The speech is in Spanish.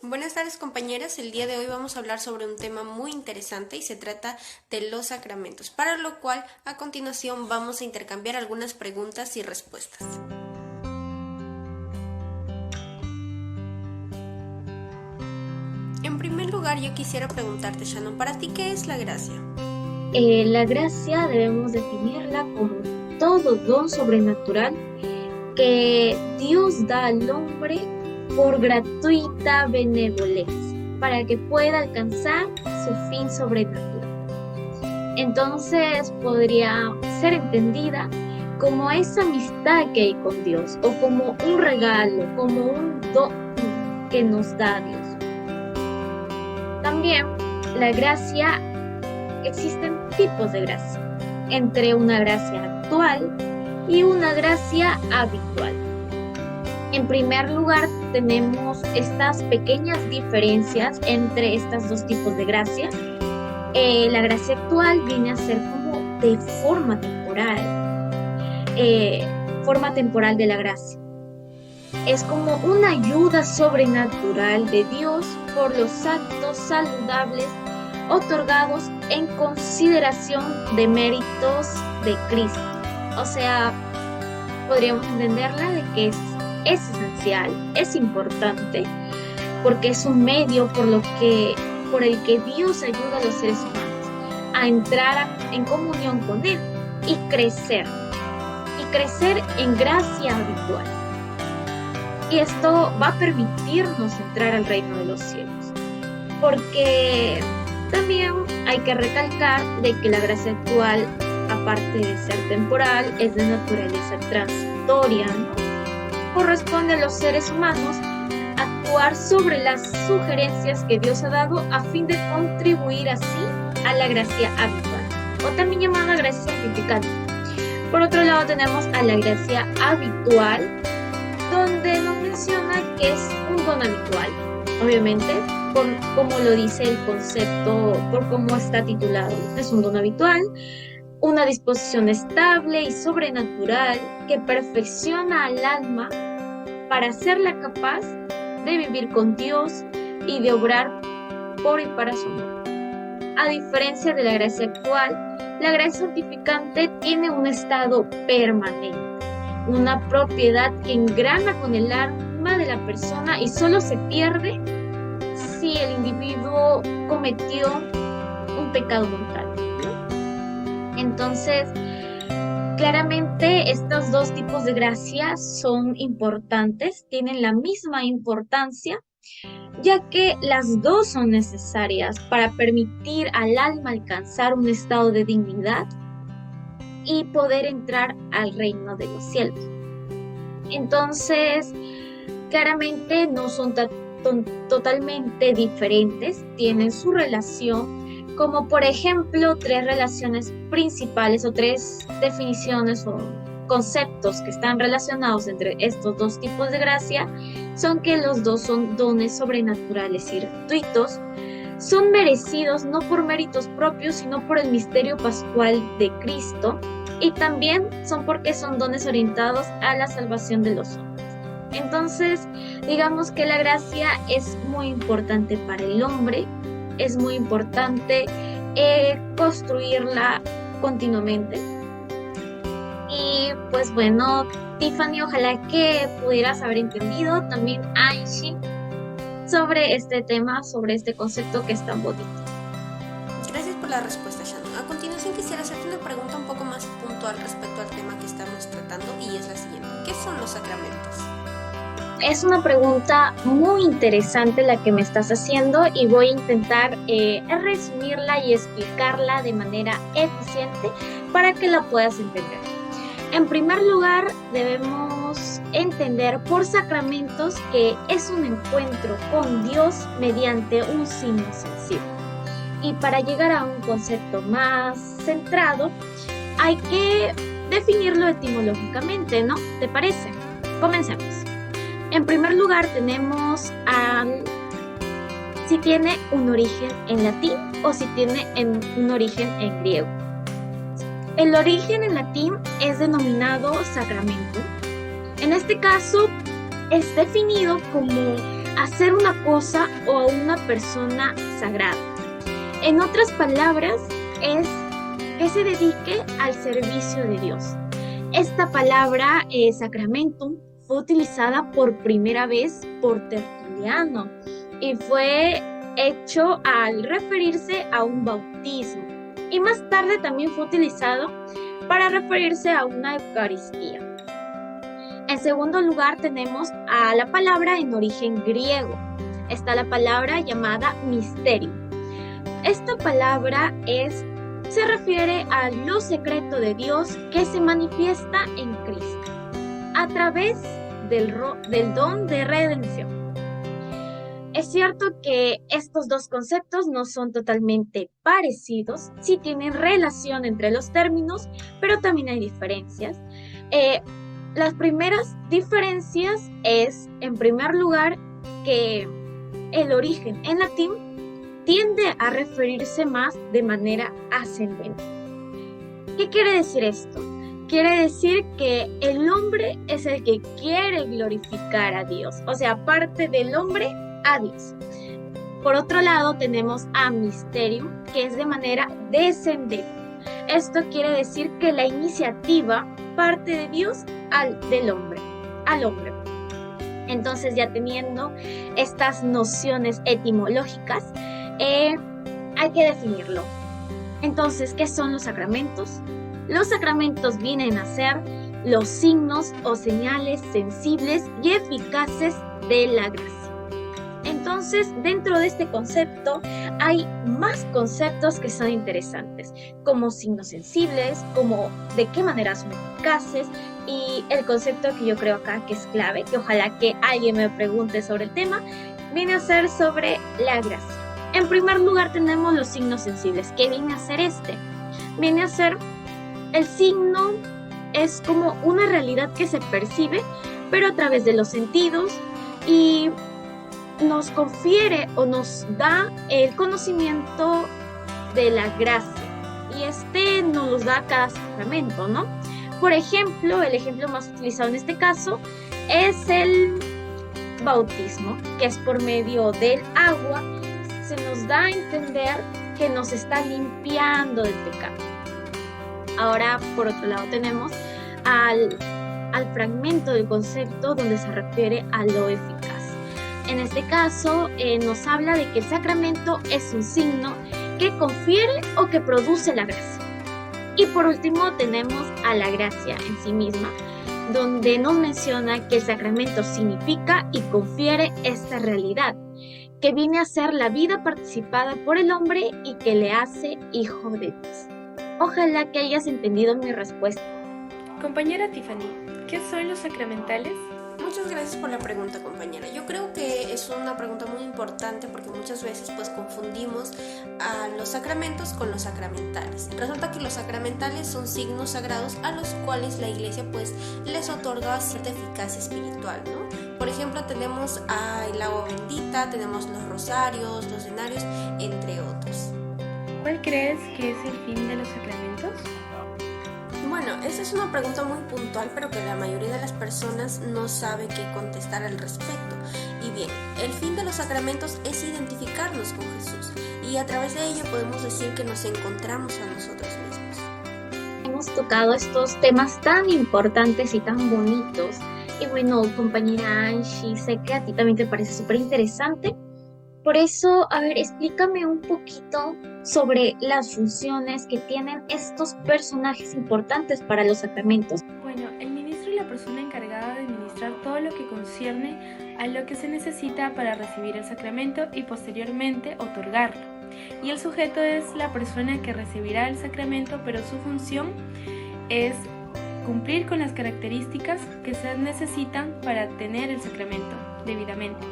Buenas tardes compañeras, el día de hoy vamos a hablar sobre un tema muy interesante y se trata de los sacramentos, para lo cual a continuación vamos a intercambiar algunas preguntas y respuestas. En primer lugar yo quisiera preguntarte, Shannon, ¿para ti qué es la gracia? La gracia debemos definirla como todo don sobrenatural que Dios da al hombre por gratuita benevolencia, para que pueda alcanzar su fin sobrenatural. Entonces podría ser entendida como esa amistad que hay con Dios, o como un regalo, como un don que nos da Dios. También la gracia, existen tipos de gracia, entre una gracia actual y una gracia habitual. En primer lugar, tenemos estas pequeñas diferencias entre estos dos tipos de gracia. La gracia actual viene a ser como de forma temporal de la gracia. Es como una ayuda sobrenatural de Dios por los actos saludables otorgados en consideración de méritos de Cristo. O sea, podríamos entenderla de que es esencial, es importante, porque es un medio por el que Dios ayuda a los seres humanos a entrar en comunión con Él y crecer en gracia habitual. Y esto va a permitirnos entrar al reino de los cielos, porque también hay que recalcar de que la gracia actual, aparte de ser temporal, es de naturaleza transitoria, ¿no? Corresponde a los seres humanos actuar sobre las sugerencias que Dios ha dado a fin de contribuir así a la gracia habitual, o también llamada gracia santificante. Por otro lado tenemos a la gracia habitual, donde nos menciona que es un don habitual, obviamente, como lo dice el concepto, por cómo está titulado. Es un don habitual, una disposición estable y sobrenatural que perfecciona al alma para hacerla capaz de vivir con Dios y de obrar por y para su amor. A diferencia de la gracia actual, la gracia santificante tiene un estado permanente, una propiedad que engrana con el alma de la persona y solo se pierde si el individuo cometió un pecado mortal, ¿no? Entonces, claramente estos dos tipos de gracia son importantes, tienen la misma importancia, ya que las dos son necesarias para permitir al alma alcanzar un estado de dignidad y poder entrar al reino de los cielos. Entonces, claramente no son totalmente diferentes, tienen su relación, como por ejemplo tres relaciones principales o tres definiciones o conceptos que están relacionados entre estos dos tipos de gracia son que los dos son dones sobrenaturales y gratuitos, son merecidos no por méritos propios, sino por el misterio pascual de Cristo, y también son porque son dones orientados a la salvación de los hombres. Entonces, digamos que la gracia es muy importante para el hombre, es muy importante construirla continuamente. Y pues bueno, Tiffany, ojalá que pudieras haber entendido, también Angie, sobre este tema, sobre este concepto que es tan bonito. Gracias por la respuesta, Shannon. A continuación quisiera hacerte una pregunta un poco más puntual respecto al tema que estamos tratando y es la siguiente. ¿Qué son los sacramentos? Es una pregunta muy interesante la que me estás haciendo y voy a intentar resumirla y explicarla de manera eficiente para que la puedas entender. En primer lugar, debemos entender por sacramentos que es un encuentro con Dios mediante un signo sensible. Y para llegar a un concepto más centrado, hay que definirlo etimológicamente, ¿no? ¿Te parece? Comencemos. En primer lugar, tenemos si tiene un origen en latín o si tiene un origen en griego. El origen en latín es denominado sacramento. En este caso, es definido como hacer una cosa o a una persona sagrada. En otras palabras, es que se dedique al servicio de Dios. Esta palabra, sacramentum, fue utilizada por primera vez por Tertuliano y fue hecho al referirse a un bautismo. Y más tarde también fue utilizado para referirse a una Eucaristía. En segundo lugar tenemos a la palabra en origen griego. Está la palabra llamada misterio. Esta palabra se refiere a lo secreto de Dios que se manifiesta en Cristo a través del don de redención. Es cierto que estos dos conceptos no son totalmente parecidos, sí tienen relación entre los términos, pero también hay diferencias. Las primeras diferencias es, en primer lugar, que el origen en latín tiende a referirse más de manera ascendente. ¿Qué quiere decir esto? Quiere decir que el hombre es el que quiere glorificar a Dios, o sea, parte del hombre a Dios. Por otro lado, tenemos a Mysterium, que es de manera descendente. Esto quiere decir que la iniciativa parte de Dios al hombre. Entonces, ya teniendo estas nociones etimológicas, hay que definirlo. Entonces, ¿qué son los sacramentos? Los sacramentos vienen a ser los signos o señales sensibles y eficaces de la gracia. Entonces, dentro de este concepto hay más conceptos que son interesantes, como signos sensibles, como de qué manera son eficaces, y el concepto que yo creo acá que es clave, que ojalá que alguien me pregunte sobre el tema, viene a ser sobre la gracia. En primer lugar tenemos los signos sensibles. ¿Qué viene a ser este? Viene a ser el signo, es como una realidad que se percibe, pero a través de los sentidos, y nos confiere o nos da el conocimiento de la gracia, y este nos los da cada sacramento, ¿no? Por ejemplo, el ejemplo más utilizado en este caso es el bautismo, que es por medio del agua, se nos da a entender que nos está limpiando del pecado. Ahora, por otro lado, tenemos al fragmento del concepto donde se refiere a lo eficaz. En este caso, nos habla de que el sacramento es un signo que confiere o que produce la gracia. Y por último, tenemos a la gracia en sí misma, donde nos menciona que el sacramento significa y confiere esta realidad, que viene a ser la vida participada por el hombre y que le hace hijo de Dios. Ojalá que hayas entendido mi respuesta. Compañera Tiffany, ¿qué son los sacramentales? Muchas gracias por la pregunta, compañera. Yo creo que es una pregunta muy importante porque muchas veces pues confundimos a los sacramentos con los sacramentales. Resulta que los sacramentales son signos sagrados a los cuales la iglesia pues les otorga cierta eficacia espiritual, ¿no? Por ejemplo, tenemos el agua bendita, tenemos los rosarios, los denarios, entre otros. ¿Cuál crees que es el fin de los sacramentos? Bueno, esa es una pregunta muy puntual, pero que la mayoría de las personas no sabe qué contestar al respecto. Y bien, el fin de los sacramentos es identificarnos con Jesús, y a través de ello podemos decir que nos encontramos a nosotros mismos. Hemos tocado estos temas tan importantes y tan bonitos. Y bueno, compañera Angie, sé que a ti también te parece súper interesante. Por eso, a ver, explícame un poquito sobre las funciones que tienen estos personajes importantes para los sacramentos. Bueno, el ministro es la persona encargada de administrar todo lo que concierne a lo que se necesita para recibir el sacramento y posteriormente otorgarlo. Y el sujeto es la persona que recibirá el sacramento, pero su función es cumplir con las características que se necesitan para tener el sacramento debidamente.